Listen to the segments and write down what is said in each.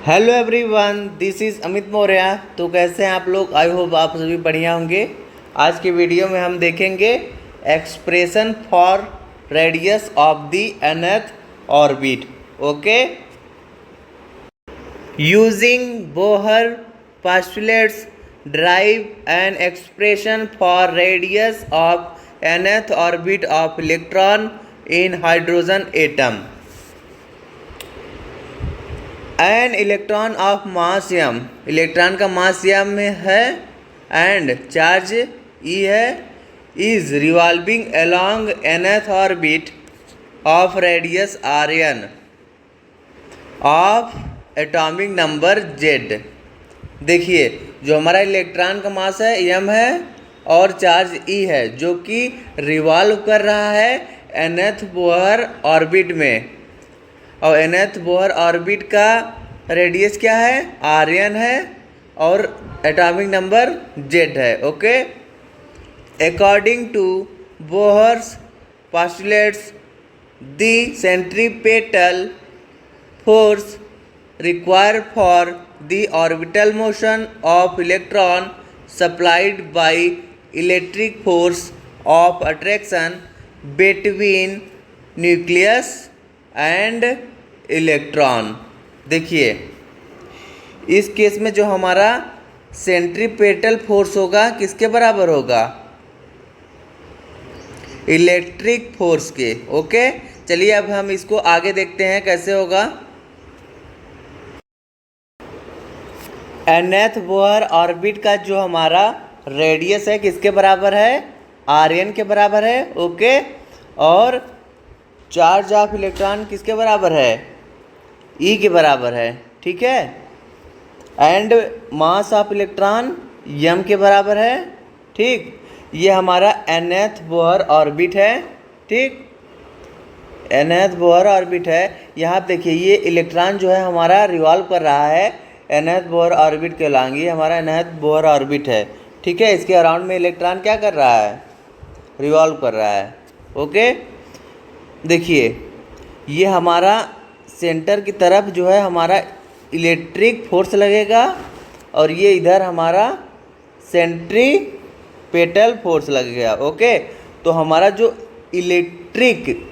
Hello everyone, this is Amit Maurya. तो कैसे हैं आप लोग? आई होप आप सभी बढ़िया होंगे। आज की वीडियो में हम देखेंगे expression for radius of the nth orbit. Okay, using Bohr postulates derive an expression for radius of nth orbit of electron in hydrogen atom. An electron of mass m, electron का मास m में है and charge E है, is revolving along nth orbit of radius Rn of atomic number Z। देखिए, जो हमारा electron का मास है m है और चार्ज E है, जो कि रिवॉल्व कर रहा है nth बोहर ऑर्बिट में। और nth बोहर ऑर्बिट का रेडियस क्या है? Rn है और एटॉमिक नंबर Z है। Okay, according to Bohr's postulates the centripetal force required for the orbital motion of electron supplied by electric force of attraction between nucleus and electron. देखिए, इस case में जो हमारा सेंट्रीपेटल फोर्स होगा किसके बराबर होगा? इलेक्ट्रिक फोर्स के। ओके, चलिए अब हम इसको आगे देखते हैं कैसे होगा। nth बोहर ऑर्बिट का जो हमारा रेडियस है किसके बराबर है? Rn के बराबर है। ओके, और चार्ज ऑफ इलेक्ट्रॉन किसके बराबर है? E के बराबर है। ठीक है, and mass of electron m के बराबर है। ठीक, ये हमारा nth बोहर ऑर्बिट है। ठीक, nth बोहर ऑर्बिट है। यहाँ देखिए, ये इलेक्ट्रॉन जो है हमारा रिवॉल्व कर रहा है nth बोहर ऑर्बिट के अलॉन्ग। ये हमारा nth बोहर ऑर्बिट है। ठीक है, इसके अराउंड में इलेक्ट्रॉन क्या कर रहा है? रिवॉल्व कर रहा है। ओके, देखिए, ये हमारा सेंटर की तरफ जो है हमारा इलेक्ट्रिक फोर्स लगेगा और ये इधर हमारा सेंट्रीपेटल फोर्स लगेगा। ओके, तो हमारा जो इलेक्ट्रिक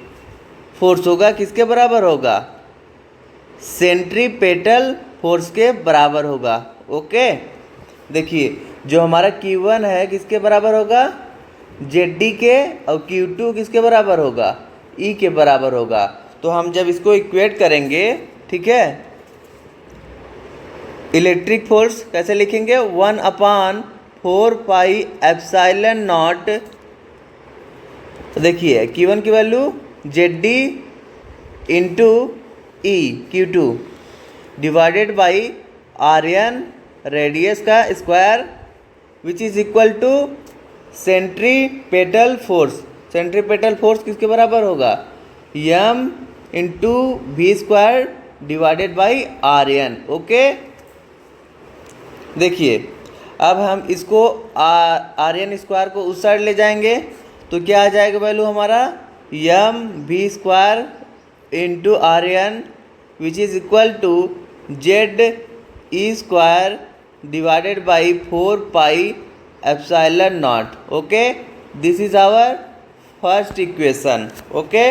फोर्स होगा किसके बराबर होगा? सेंट्रीपेटल फोर्स के बराबर होगा। ओके, देखिए, जो हमारा Q1 है किसके बराबर होगा? ZD के, और Q2 किसके बराबर होगा? E के बराबर होगा। तो हम जब इसको इक्वेट करेंगे, ठीक है, इलेक्ट्रिक फोर्स कैसे लिखेंगे? 1/4 पाई एप्सिलॉन नॉट। देखिए, Q1 की value ZD into E Q2 divided by Rn radius का square, which is equal to centripetal force. Centripetal force किसके बराबर होगा? m into v square divided by Rn। Okay, देखिए, अब हम इसको Rn स्क्वायर को उस साइड ले जाएंगे तो क्या आ जाएगा वैल्यू हमारा? m v square into Rn which is equal to Z E square divided by 4 pi epsilon naught. Okay, this is our first equation. Okay,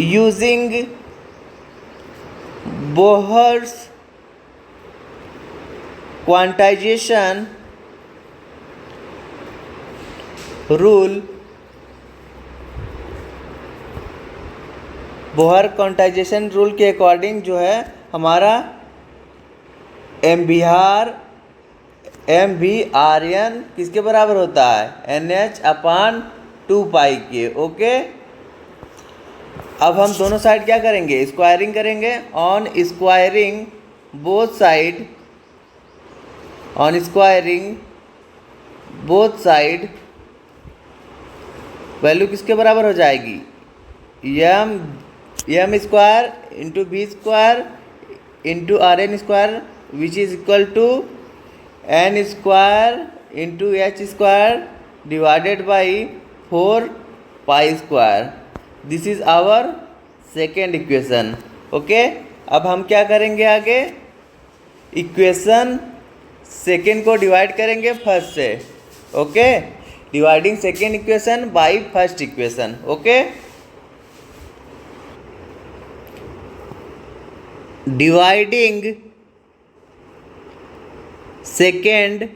using Bohr's quantization rule, Bohr quantization rule के according जो है हमारा MVRn किसके बराबर होता है? NH/2 पाई के। Okay, अब हम दोनों साइड क्या करेंगे? स्क्वायरिंग करेंगे। On squaring both side, on squaring both side value किसके बराबर हो जाएगी? m square into B square into Rn square which is equal to n square into h square divided by 4 pi square. This is our second equation. Okay, अब हम क्या करेंगे आगे, equation second को डिवाइड करेंगे फर्स्ट से। Okay, dividing second equation by first equation. Okay, dividing second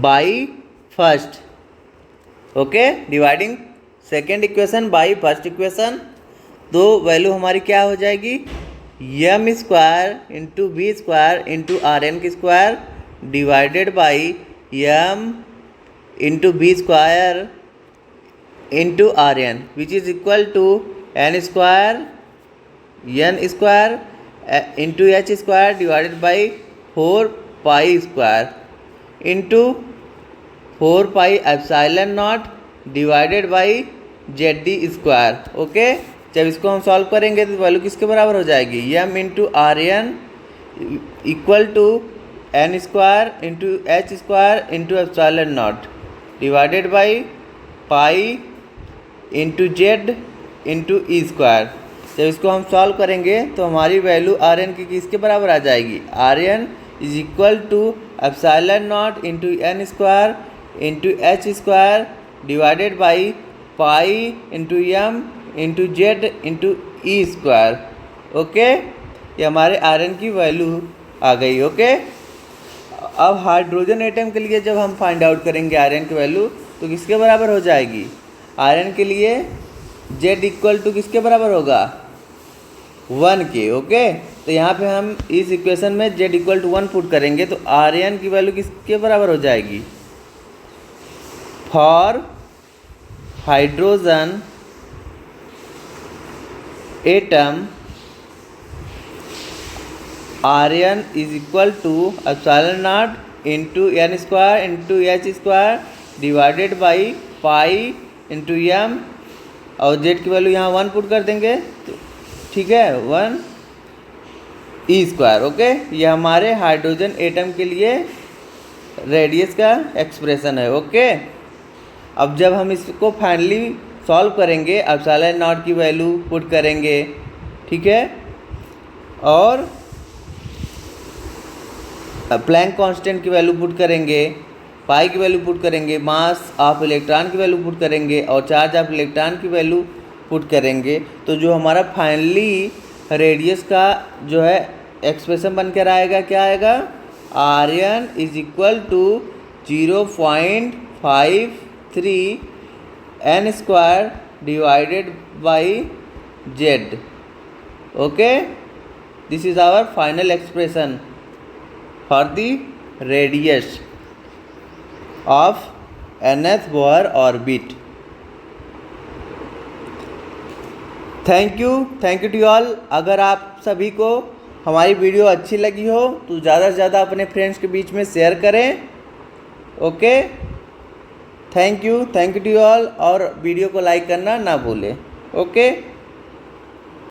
by first. Okay, dividing second equation by first equation. तो value हमारी क्या हो जाएगी, M square into B square into are N की square divided by M into B square into are N which is equal to N square into H square divided by 4 pi square into 4 pi epsilon naught divided by Z D square. Okay, जब इसको हम solve करेंगे तो value किसके बराबर हो जाएगी, m into are n equal to N square into H square into epsilon naught divided by pi into Z into e square. जब इसको हम सॉल्व करेंगे तो हमारी वैल्यू आर एन की किसके बराबर आ जाएगी, r n is equal to epsilon naught into n square into H square divided by pi into m into Z into e square. Okay, ये हमारे आर एन की वैल्यू आ गई। ओके, अब हाइड्रोजन एटम के लिए जब हम फाइंड आउट करेंगे आर एन की वैल्यू तो किसके बराबर हो जाएगी, आर एन के लिए जेड इक्वल टू किसके बराबर होगा, 1 के। ओके, तो यहाँ पे हम इस इक्वेशन में जेड इक्वल टू 1 पुट करेंगे तो आर एन की वैल्यू किसके बराबर हो जाएगी, for hydrogen atom r n is equal to epsilon naught into n square into H square divided by pi into m और जेड की वैल्यू यहाँ 1 पुट कर देंगे तो ठीक है 1 ई स्क्वायर। ओके, ये हमारे हाइड्रोजन एटम के लिए रेडियस का एक्सप्रेशन है। ओके, अब जब हम इसको फाइनली सॉल्व करेंगे एप्सिलॉन नॉट की वैल्यू पुट करेंगे, ठीक है, और प्लैंक कांस्टेंट की वैल्यू पुट करेंगे, पाई की वैल्यू पुट करेंगे, मास ऑफ इलेक्ट्रॉन की वैल्यू पुट करेंगे और चार्ज ऑफ इलेक्ट्रॉन की वैल्यू पुट करेंगे तो जो हमारा फाइनली रेडियस का जो है एक्सप्रेशन बन कर आएगा, क्या आएगा, r n is equal to 0.53 n square divided by Z. Okay, this is our final expression for the radius of nth Bohr orbit. Thank you to all. अगर आप सभी को हमारी वीडियो अच्छी लगी हो तो ज़्यादा से ज़्यादा अपने फ्रेंड्स के बीच में शेयर करें। Okay, thank you to all और वीडियो को लाइक करना ना भूलें। ओके।